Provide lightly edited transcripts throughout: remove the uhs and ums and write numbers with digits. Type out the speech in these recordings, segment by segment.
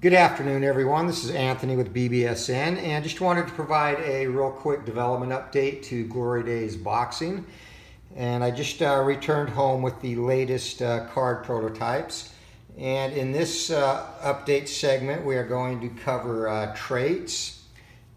Good afternoon, everyone. This is Anthony with BBSN, and just wanted to provide a real quick development update to Glory Days Boxing. And I just returned home with the latest card prototypes. And in this update segment, we are going to cover traits,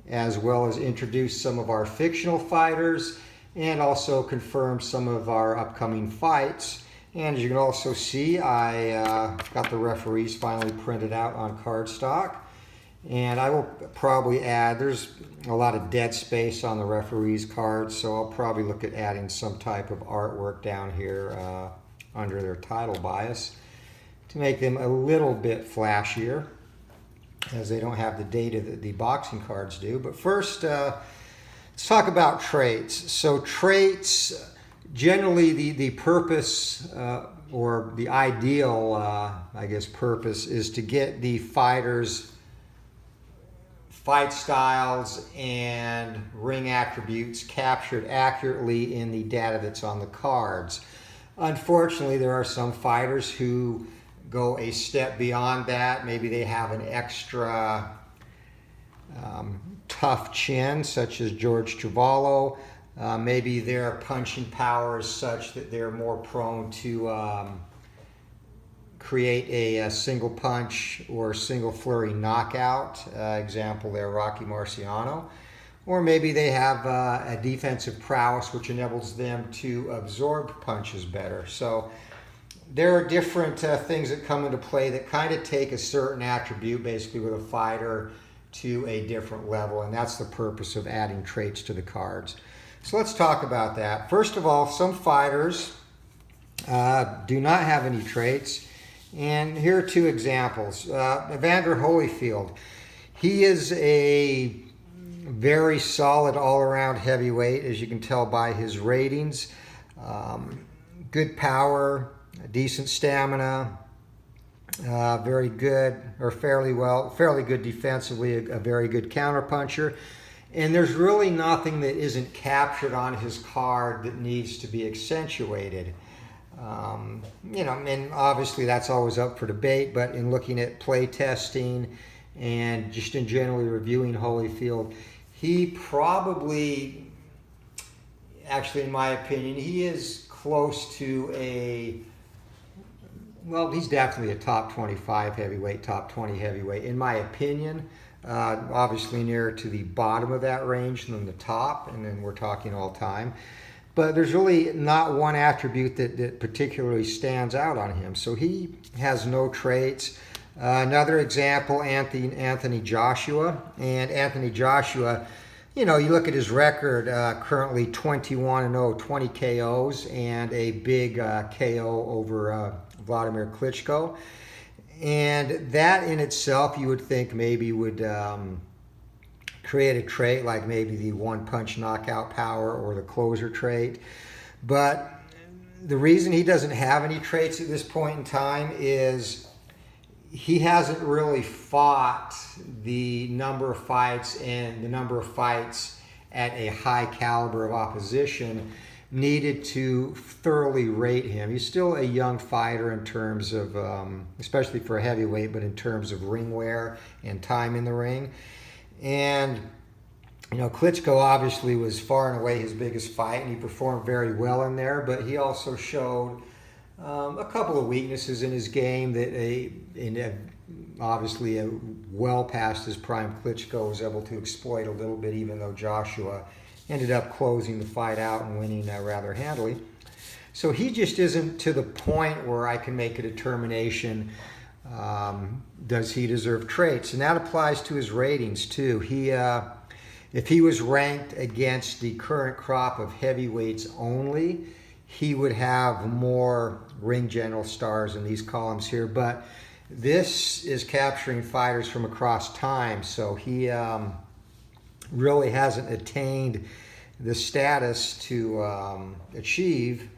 as well as introduce some of our fictional fighters, and also confirm some of our upcoming fights. And as you can also see, I got the referees finally printed out on cardstock. And I will probably add, there's a lot of dead space on the referees cards, so I'll probably look at adding some type of artwork down here under their title bias to make them a little bit flashier, as they don't have the data that the boxing cards do. But first, let's talk about traits. So traits, generally the purpose or the ideal, I guess, purpose is to get the fighters' fight styles and ring attributes captured accurately in the data that's on the cards. Unfortunately, there are some fighters who go a step beyond that. Maybe they have an extra tough chin, such as George Travalo. Maybe their punching power is such that they're more prone to create a single punch or single flurry knockout. Example there, Rocky Marciano. Or maybe they have a defensive prowess which enables them to absorb punches better. So there are different things that come into play that kind of take a certain attribute, basically with a fighter, to a different level, and that's the purpose of adding traits to the cards. So let's talk about that. First of all, some fighters do not have any traits, and here are two examples. Evander Holyfield, he is a very solid all-around heavyweight, as you can tell by his ratings. Good power, decent stamina, very good, or fairly good defensively, a very good counterpuncher. And there's really nothing that isn't captured on his card that needs to be accentuated. And obviously that's always up for debate, but in looking at play testing and just in generally reviewing Holyfield, he probably, actually in my opinion, he is close to he's definitely a top 25 heavyweight, top 20 heavyweight, in my opinion. Obviously nearer to the bottom of that range than the top, and then we're talking all time. But there's really not one attribute that particularly stands out on him. So he has no traits. Another example, Anthony Joshua. And Anthony Joshua, you look at his record, currently 21-0, 20 KOs, and a big KO over Vladimir Klitschko. And that in itself, you would think maybe would create a trait like maybe the one-punch knockout power or the closer trait. But the reason he doesn't have any traits at this point in time is he hasn't really fought the number of fights and the number of fights at a high caliber of opposition needed to thoroughly rate him. He's still a young fighter in terms of, especially for a heavyweight, but in terms of ring wear and time in the ring. And, Klitschko obviously was far and away his biggest fight, and he performed very well in there, but he also showed a couple of weaknesses in his game that obviously well past his prime Klitschko was able to exploit a little bit, even though Joshua ended up closing the fight out and winning rather handily. So he just isn't to the point where I can make a determination, does he deserve traits? And that applies to his ratings too. If he was ranked against the current crop of heavyweights only, he would have more ring general stars in these columns here. But this is capturing fighters from across time, so he really hasn't attained the status to achieve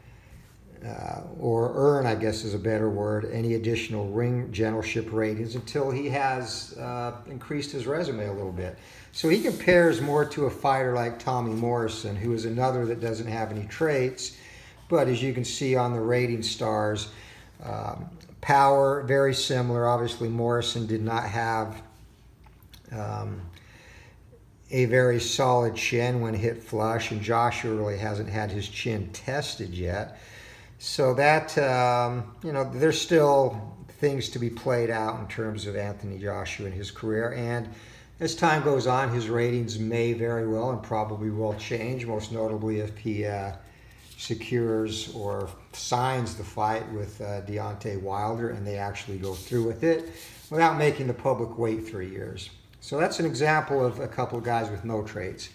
or earn, I guess is a better word, any additional ring generalship ratings until he has increased his resume a little bit. So he compares more to a fighter like Tommy Morrison, who is another that doesn't have any traits, but as you can see on the rating stars, Power, very similar. Obviously, Morrison did not have a very solid chin when hit flush, and Joshua really hasn't had his chin tested yet. So that, there's still things to be played out in terms of Anthony Joshua and his career. And as time goes on, his ratings may very well and probably will change, most notably if he secures or signs the fight with Deontay Wilder and they actually go through with it without making the public wait 3 years. So that's an example of a couple of guys with no traits.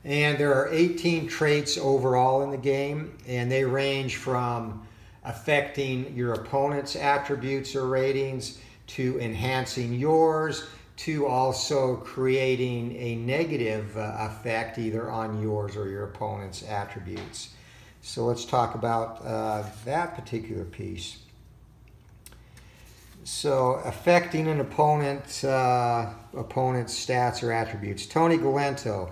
And there are 18 traits overall in the game, and they range from affecting your opponent's attributes or ratings to enhancing yours to also creating a negative effect either on yours or your opponent's attributes. So let's talk about that particular piece. So affecting an opponent's stats or attributes. Tony Galento,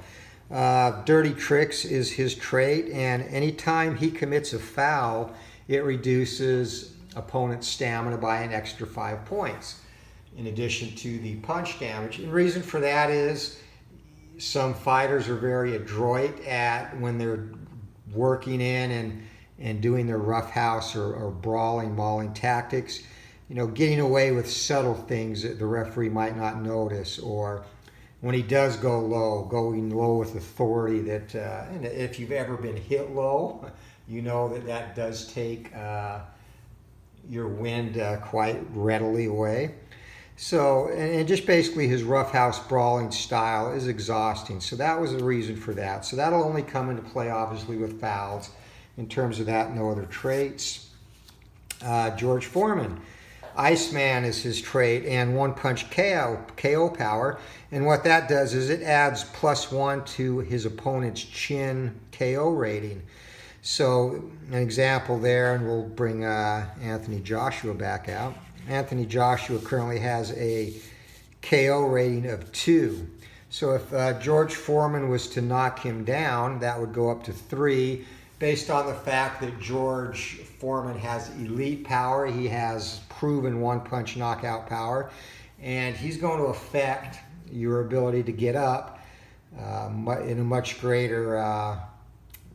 dirty tricks is his trait, and anytime he commits a foul, it reduces opponent's stamina by an extra 5 points, in addition to the punch damage. And the reason for that is some fighters are very adroit at when they're working in and doing their roughhouse or brawling, mauling tactics, getting away with subtle things that the referee might not notice, or when he does go low, going low with authority that, and if you've ever been hit low, you know that does take your wind quite readily away. So, and just basically his roughhouse brawling style is exhausting. So that was the reason for that. So that'll only come into play, obviously, with fouls. In terms of that, no other traits. George Foreman, Iceman is his trait, and one punch KO power. And what that does is it adds +1 to his opponent's chin KO rating. So an example there, and we'll bring Anthony Joshua back out. Anthony Joshua currently has a KO rating of 2. So if George Foreman was to knock him down, that would go up to 3, based on the fact that George Foreman has elite power. He has proven one-punch knockout power, and he's going to affect your ability to get up in a much greater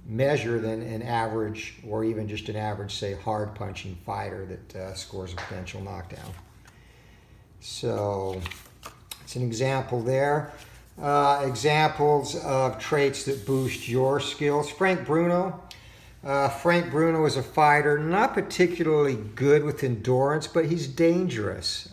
measure than an average, or even just an average, say, hard punching fighter that scores a potential knockdown. So it's an example there. Examples of traits that boost your skills. Frank Bruno. Frank Bruno is a fighter not particularly good with endurance, but he's dangerous,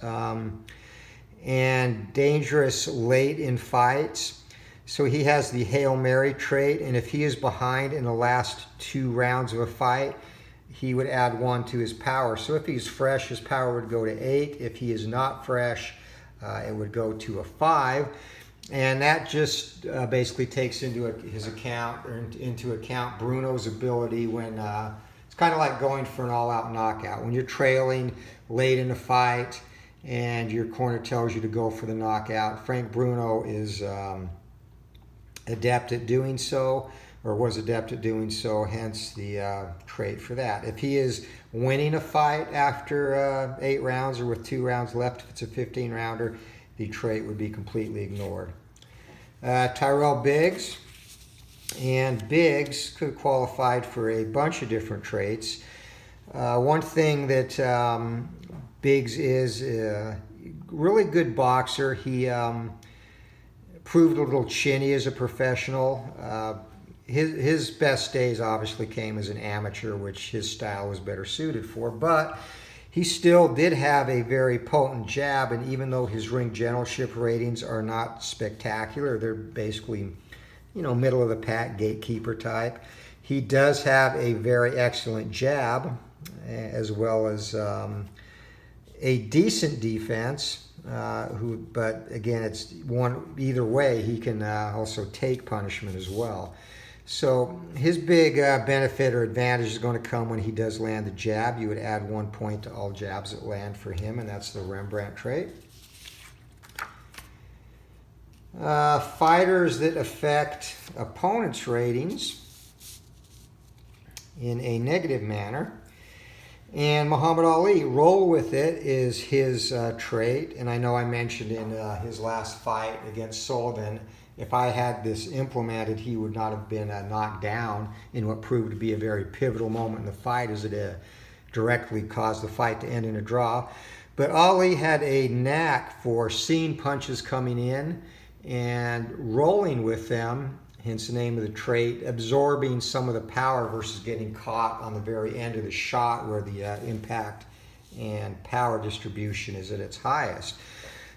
and dangerous late in fights. So he has the Hail Mary trait, and if he is behind in the last 2 rounds of a fight, he would add 1 to his power. So if he's fresh, his power would go to 8. If he is not fresh, it would go to a 5. And that just basically takes into account Bruno's ability when it's kind of like going for an all-out knockout. When you're trailing late in the fight and your corner tells you to go for the knockout, Frank Bruno is adept at doing so, or was adept at doing so, hence the trait for that. If he is winning a fight after 8 rounds or with 2 rounds left, if it's a 15-rounder, the trait would be completely ignored. Tyrell Biggs, and Biggs could have qualified for a bunch of different traits. One thing that Biggs is a really good boxer. He proved a little chinny as a professional. His best days obviously came as an amateur, which his style was better suited for, but he still did have a very potent jab, and even though his ring generalship ratings are not spectacular, they're basically, middle of the pack, gatekeeper type, he does have a very excellent jab, as well as a decent defense. But again, it's either way, he can also take punishment as well. So his big benefit or advantage is going to come when he does land the jab. You would add 1 point to all jabs that land for him, and that's the Rembrandt trait. Fighters that affect opponents' ratings in a negative manner. And Muhammad Ali, roll with it is his trait. And I know I mentioned in his last fight against Sullivan, if I had this implemented, he would not have been knocked down in what proved to be a very pivotal moment in the fight, as it directly caused the fight to end in a draw. But Ali had a knack for seeing punches coming in and rolling with them, hence the name of the trait, absorbing some of the power versus getting caught on the very end of the shot where the impact and power distribution is at its highest.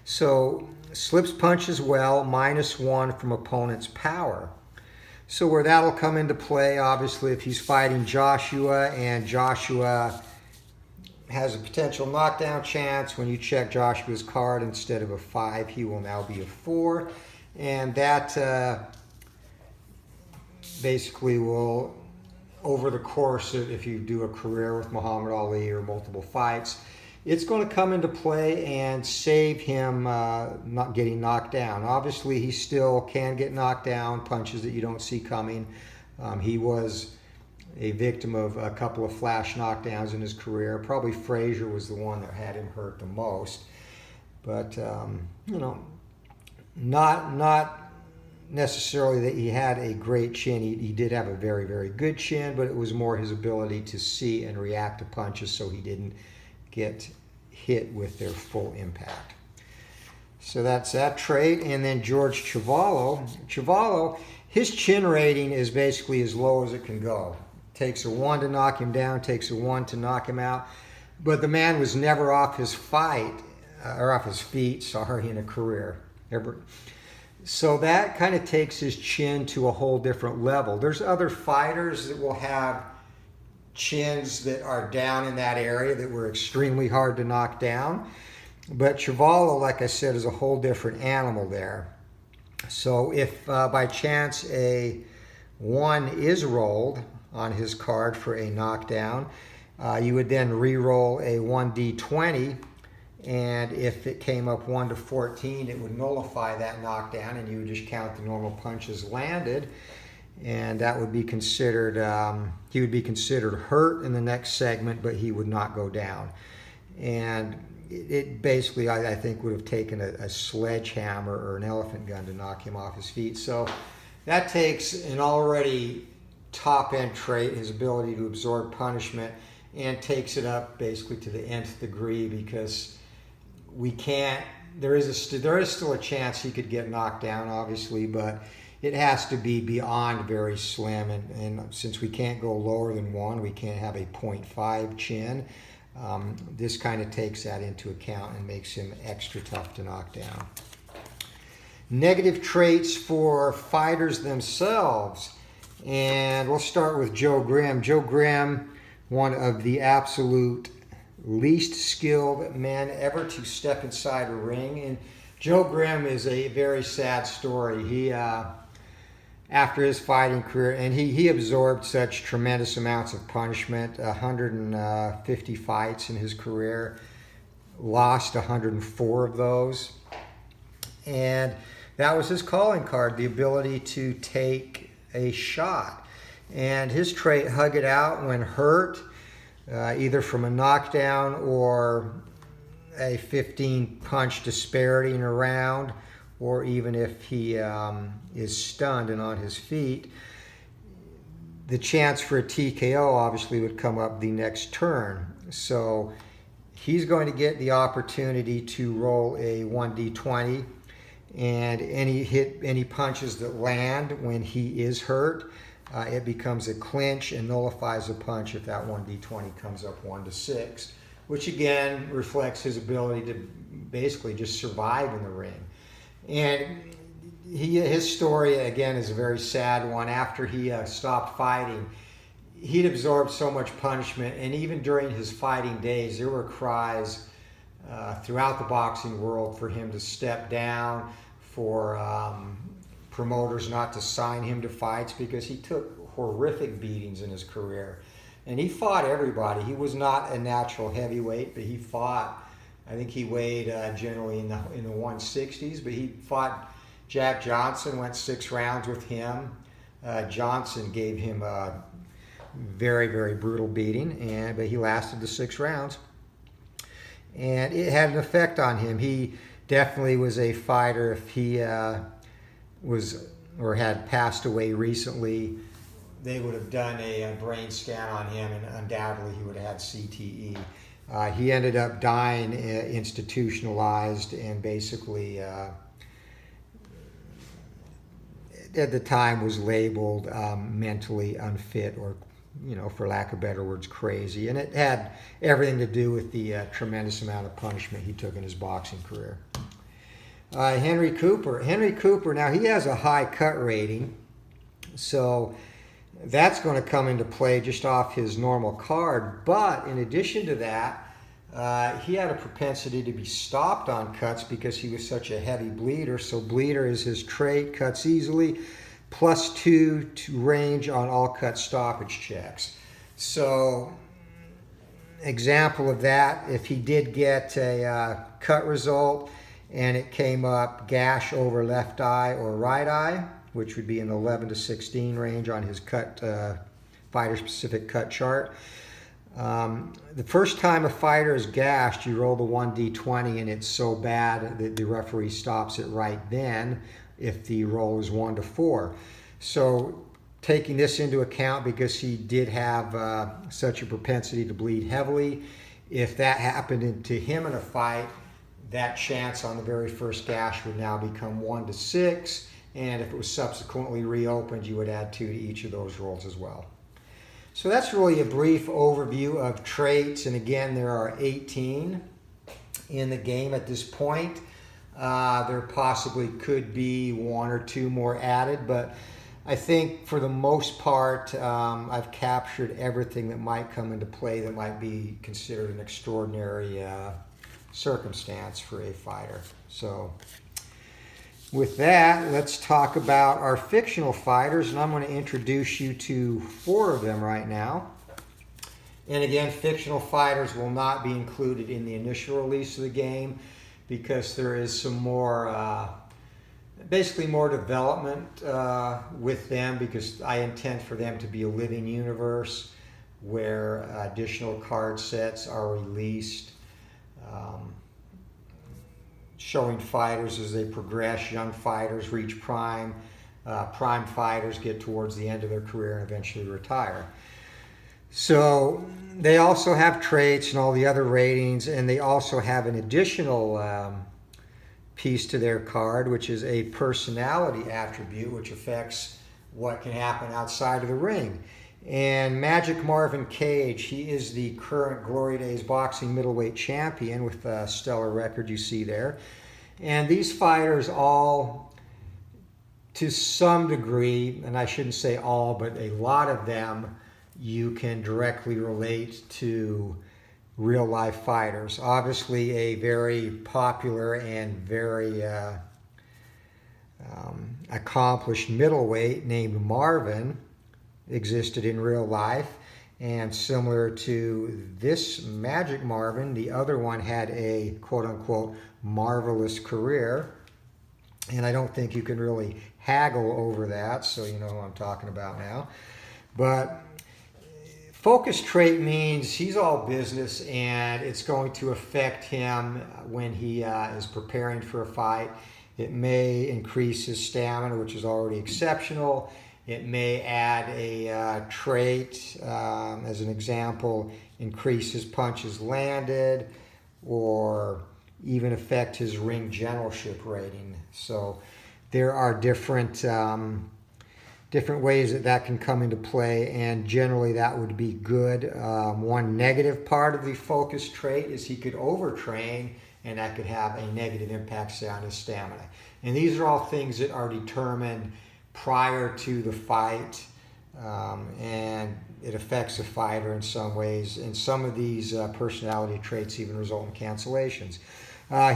So slips punches well, -1 from opponent's power. So where that'll come into play, obviously, if he's fighting Joshua and Joshua has a potential knockdown chance, when you check Joshua's card, instead of a 5, he will now be a 4. And that basically will, over the course of, if you do a career with Muhammad Ali or multiple fights, it's going to come into play and save him not getting knocked down. Obviously, he still can get knocked down, punches that you don't see coming. He was a victim of a couple of flash knockdowns in his career. Probably Frazier was the one that had him hurt the most. But, not necessarily that he had a great chin. He did have a very, very good chin, but it was more his ability to see and react to punches so he didn't get hit with their full impact. So that's that trait. And then George Chuvalo, his chin rating is basically as low as it can go. Takes a 1 to knock him down, takes a 1 to knock him out. But the man was never off his feet, in a career. So that kind of takes his chin to a whole different level. There's other fighters that will have chins that are down in that area that were extremely hard to knock down. But Chuvalo, like I said, is a whole different animal there. So if by chance a 1 is rolled on his card for a knockdown, you would then re-roll a 1d20, and if it came up 1 to 14, it would nullify that knockdown, and you would just count the normal punches landed, and that would be considered, he would be considered hurt in the next segment, but he would not go down. And it basically, I think, would have taken a sledgehammer or an elephant gun to knock him off his feet. So that takes an already top-end trait, his ability to absorb punishment, and takes it up basically to the nth degree, because there is still a chance he could get knocked down, obviously, but it has to be beyond very slim, and since we can't go lower than 1, we can't have a 0.5 chin. This kind of takes that into account and makes him extra tough to knock down. Negative traits for fighters themselves. And we'll start with Joe Grimm. Joe Grimm, one of the absolute least skilled men ever to step inside a ring. And Joe Grimm is a very sad story. He, after his fighting career, and he absorbed such tremendous amounts of punishment, 150 fights in his career, lost 104 of those. And that was his calling card, the ability to take a shot. And his trait, hug it out when hurt, either from a knockdown or a 15 punch disparity in a round, or even if he is stunned and on his feet, the chance for a TKO obviously would come up the next turn. So he's going to get the opportunity to roll a 1d20, and any punches that land when he is hurt, it becomes a clinch and nullifies a punch if that 1d20 comes up 1 to 6, which again reflects his ability to basically just survive in the ring. And his story, again, is a very sad one. After he stopped fighting, he'd absorbed so much punishment, and even during his fighting days, there were cries throughout the boxing world for him to step down, for promoters not to sign him to fights, because he took horrific beatings in his career. And he fought everybody. He was not a natural heavyweight, but he fought, I think he weighed generally in the 160s, but he fought Jack Johnson, went 6 rounds with him. Johnson gave him very, very brutal beating, but he lasted the 6 rounds. And it had an effect on him. He definitely was a fighter. If he was or had passed away recently, they would have done a brain scan on him, and undoubtedly he would have had CTE. He ended up dying institutionalized, and basically at the time was labeled mentally unfit, or, for lack of better words, crazy. And it had everything to do with the tremendous amount of punishment he took in his boxing career. Henry Cooper, now he has a high cut rating, so that's going to come into play just off his normal card. But in addition to that, he had a propensity to be stopped on cuts because he was such a heavy bleeder. So bleeder is his trait, cuts easily, +2 to range on all cut stoppage checks. So example of that, if he did get a cut result and it came up gash over left eye or right eye, which would be in the 11 to 16 range on his cut fighter-specific cut chart. The first time a fighter is gashed, you roll the 1d20, and it's so bad that the referee stops it right then if the roll is 1 to 4. So taking this into account, because he did have such a propensity to bleed heavily, if that happened to him in a fight, that chance on the very first gash would now become 1 to 6. And if it was subsequently reopened, you would add 2 to each of those rolls as well. So that's really a brief overview of traits. And again, there are 18 in the game at this point. There possibly could be 1 or 2 more added, but I think for the most part, I've captured everything that might come into play that might be considered an extraordinary circumstance for a fighter. So with that, let's talk about our fictional fighters, and I'm going to introduce you to 4 of them right now. And again, fictional fighters will not be included in the initial release of the game because there is some more, basically more development with them, because I intend for them to be a living universe where additional card sets are released, showing fighters as they progress. Young fighters reach prime. Prime fighters get towards the end of their career and eventually retire. So they also have traits and all the other ratings, and they also have an additional piece to their card, which is a personality attribute, which affects what can happen outside of the ring. And Magic Marvin Cage, he is the current Glory Days boxing middleweight champion with a stellar record you see there. And these fighters all, to some degree, and I shouldn't say all, but a lot of them, you can directly relate to real life fighters. Obviously a very popular and very accomplished middleweight named Marvin existed in real life, and similar to this Magic Marvin, the other one had a quote-unquote marvelous career, and I don't think you can really haggle over that, so you know what I'm talking about now. But focus trait means he's all business, and it's going to affect him when he is preparing for a fight. It may increase his stamina, which is already exceptional. It may add a trait, as an example, increase his punches landed, or even affect his ring generalship rating. So there are different ways that can come into play, and generally that would be good. One negative part of the focus trait is he could overtrain, and that could have a negative impact, say, on his stamina. And these are all things that are determined prior to the fight, and it affects the fighter in some ways, and some of these personality traits even result in cancellations.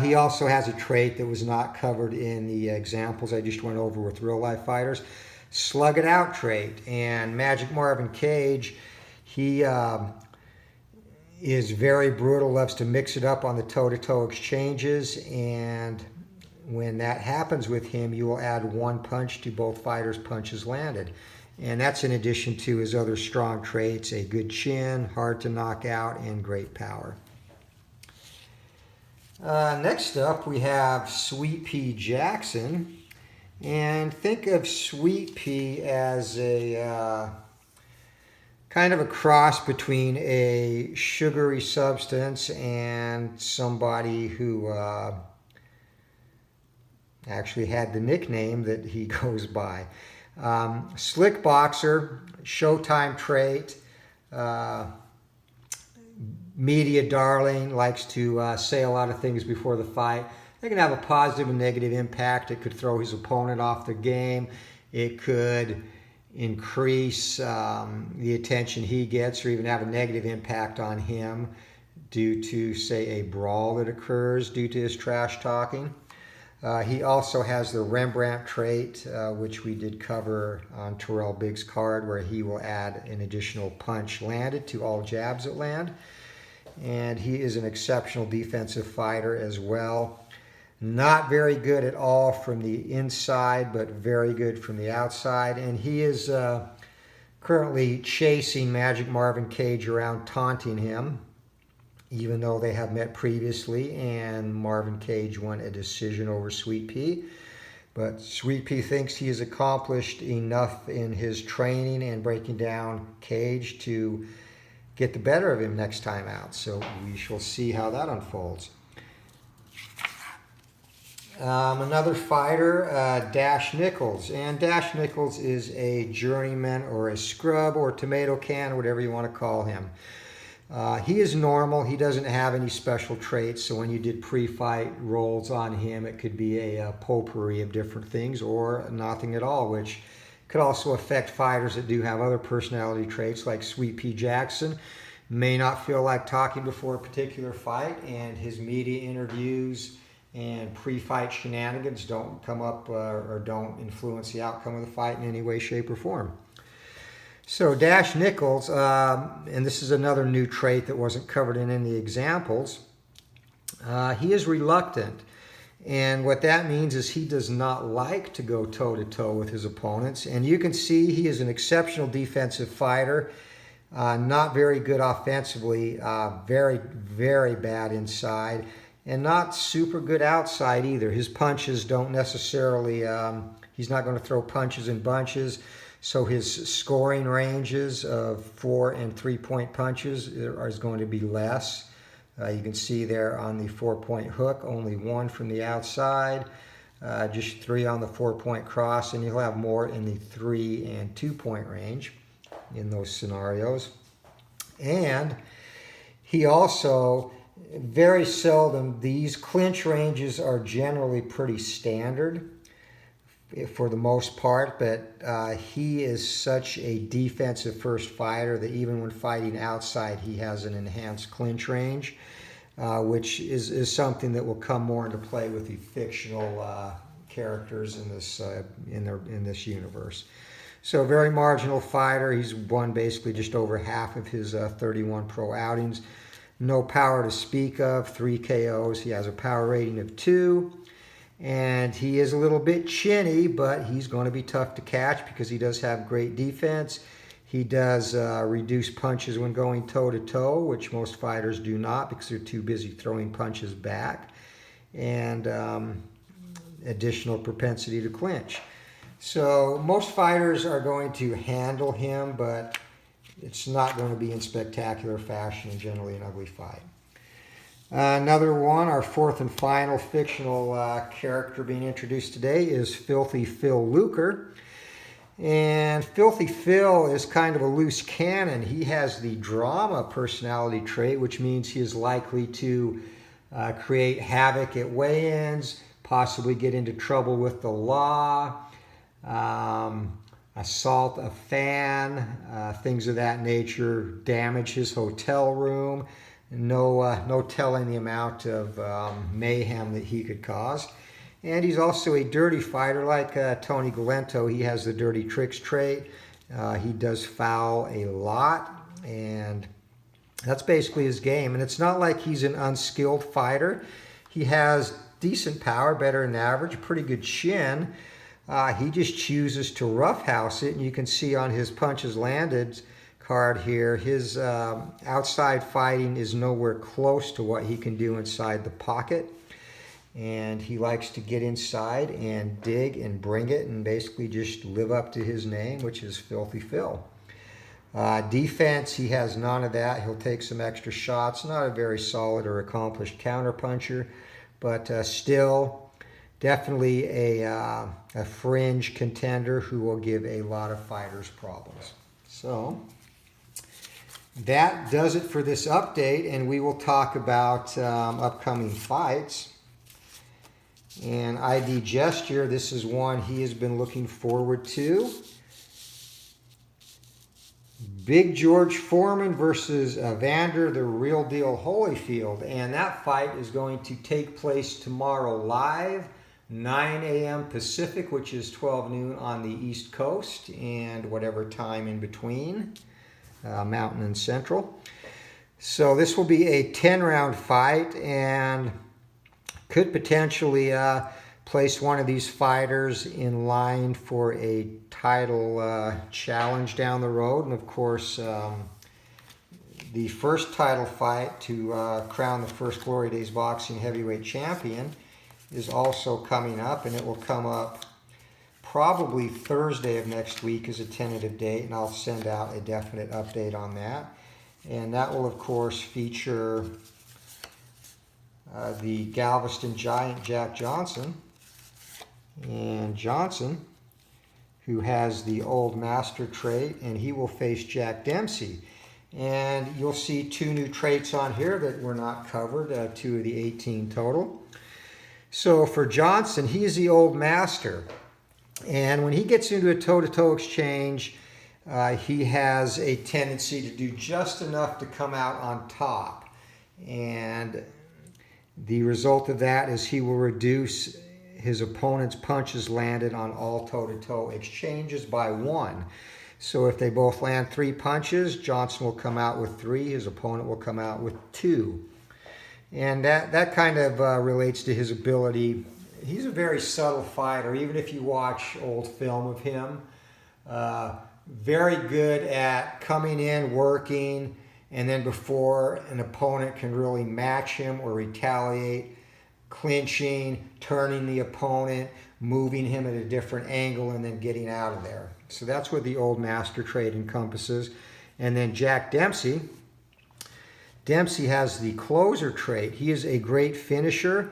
He also has a trait that was not covered in the examples I just went over with real life fighters, slug it out trait. And Magic Marvin Cage, he is very brutal, loves to mix it up on the toe-to-toe exchanges, and when that happens with him, you will add 1 punch to both fighters' punches landed. And that's in addition to his other strong traits: a good chin, hard to knock out, and great power. Next up, we have Sweet Pea Jackson. And think of Sweet Pea as a kind of a cross between a sugary substance and somebody who actually had the nickname that he goes by. Slick boxer, showtime trait, media darling, likes to say a lot of things before the fight. It can have a positive and negative impact. It could throw his opponent off the game. It could increase the attention he gets, or even have a negative impact on him due to, say, a brawl that occurs due to his trash talking. He also has the Rembrandt trait, which we did cover on Terrell Biggs' card, where he will add an additional punch landed to all jabs that land. And he is an exceptional defensive fighter as well. Not very good at all from the inside, but very good from the outside. And he is currently chasing Magic Marvin Cage around, taunting him, even though they have met previously, and Marvin Cage won a decision over Sweet Pea. But Sweet Pea thinks he has accomplished enough in his training and breaking down Cage to get the better of him next time out. So we shall see how that unfolds. Another fighter, Dash Nichols. And Dash Nichols is a journeyman or a scrub or tomato can, whatever you want to call him. He is normal. He doesn't have any special traits. So when you did pre-fight rolls on him, it could be a potpourri of different things or nothing at all, which could also affect fighters that do have other personality traits, like Sweet Pea Jackson. May not feel like talking before a particular fight, and his media interviews and pre-fight shenanigans don't come up or don't influence the outcome of the fight in any way, shape, or form. So Dash Nichols, and this is another new trait that wasn't covered in any examples, he is reluctant. And what that means is he does not like to go toe-to-toe with his opponents. And you can see he is an exceptional defensive fighter, not very good offensively, very, very bad inside, and not super good outside either. His punches don't necessarily, he's not going to throw punches in bunches, so his scoring ranges of 4 and 3 point punches is going to be less. You can see there on the 4-point hook, only 1 from the outside, just 3 on the 4-point cross, and you'll have more in the 3 and 2-point range in those scenarios. And he also, very seldom, these clinch ranges are generally pretty standard for the most part, but he is such a defensive first fighter that even when fighting outside, he has an enhanced clinch range, which is something that will come more into play with the fictional characters in this universe. So a very marginal fighter. He's won basically just over half of his 31 pro outings. No power to speak of, 3 KOs. He has a power rating of 2. And he is a little bit chinny, but he's going to be tough to catch because he does have great defense. He does reduce punches when going toe-to-toe, which most fighters do not because they're too busy throwing punches back. And additional propensity to clinch. So most fighters are going to handle him, but it's not going to be in spectacular fashion and generally an ugly fight. Another one, our fourth and final fictional character being introduced today is Filthy Phil Luker. And Filthy Phil is kind of a loose cannon. He has the drama personality trait, which means he is likely to create havoc at weigh-ins, possibly get into trouble with the law, assault a fan, things of that nature, damage his hotel room. No telling the amount of mayhem that he could cause. And he's also a dirty fighter like Tony Galento. He has the dirty tricks trait. He does foul a lot, and that's basically his game. And it's not like he's an unskilled fighter. He has decent power, better than average, pretty good chin. He just chooses to roughhouse it, and you can see on his punches landed card here, his outside fighting is nowhere close to what he can do inside the pocket. And he likes to get inside and dig and bring it and basically just live up to his name, which is Filthy Phil. Defense, he has none of that. He'll take some extra shots. Not a very solid or accomplished counterpuncher, but still definitely a fringe contender who will give a lot of fighters problems. So that does it for this update, and we will talk about upcoming fights. And ID Gesture, this is one he has been looking forward to. Big George Foreman versus Evander the Real Deal Holyfield. And that fight is going to take place tomorrow live, 9 a.m. Pacific, which is 12 noon on the East Coast, and whatever time in between, Mountain and Central. So this will be a 10-round fight, and could potentially place one of these fighters in line for a title challenge down the road. And of course, the first title fight to crown the first Glory Days Boxing heavyweight champion is also coming up, and it will come up probably Thursday of next week as a tentative date, and I'll send out a definite update on that. And that will, of course, feature the Galveston Giant, Jack Johnson. And Johnson, who has the old master trait, and he will face Jack Dempsey. And you'll see 2 new traits on here that were not covered, 2 of the 18 total. So for Johnson, he is the old master. And when he gets into a toe-to-toe exchange, he has a tendency to do just enough to come out on top. And the result of that is he will reduce his opponent's punches landed on all toe-to-toe exchanges by 1. So if they both land 3 punches, Johnson will come out with 3, his opponent will come out with 2. And that kind of relates to his ability. He's a very subtle fighter, even if you watch old film of him. Very good at coming in, working, and then before an opponent can really match him or retaliate, clinching, turning the opponent, moving him at a different angle, and then getting out of there. So that's what the old master trait encompasses. And then Jack Dempsey. Dempsey has the closer trait. He is a great finisher,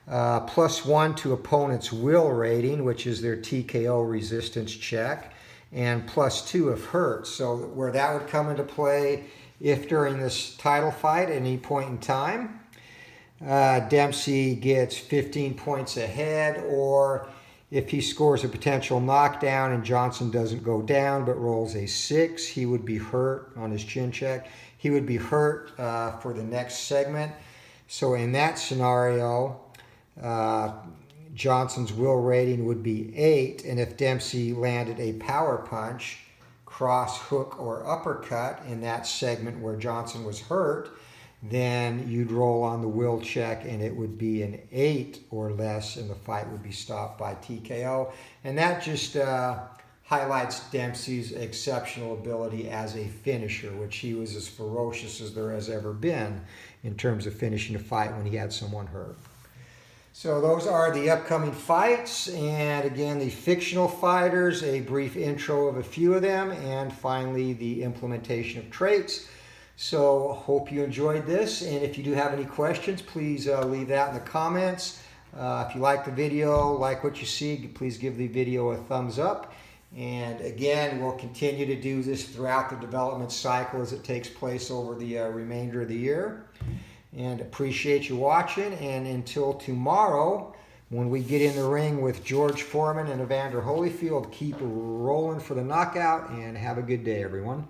+1 to opponent's will rating, which is their TKO resistance check, and +2 if hurt. So where that would come into play if during this title fight at any point in time, Dempsey gets 15 points ahead, or if he scores a potential knockdown and Johnson doesn't go down but rolls a 6, he would be hurt on his chin check. He would be hurt for the next segment. So in that scenario, Johnson's will rating would be 8, and if Dempsey landed a power punch, cross, hook, or uppercut in that segment where Johnson was hurt, then you'd roll on the will check and it would be an 8 or less, and the fight would be stopped by TKO. And that just highlights Dempsey's exceptional ability as a finisher, which he was as ferocious as there has ever been in terms of finishing a fight when he had someone hurt. So those are the upcoming fights, and again, the fictional fighters, a brief intro of a few of them, and finally the implementation of traits. So hope you enjoyed this, and if you do have any questions, please leave that in the comments. If you like the video, like what you see, please give the video a thumbs up. And again, we'll continue to do this throughout the development cycle as it takes place over the remainder of the year. And appreciate you watching, and until tomorrow, when we get in the ring with George Foreman and Evander Holyfield, keep rolling for the knockout, and have a good day, everyone.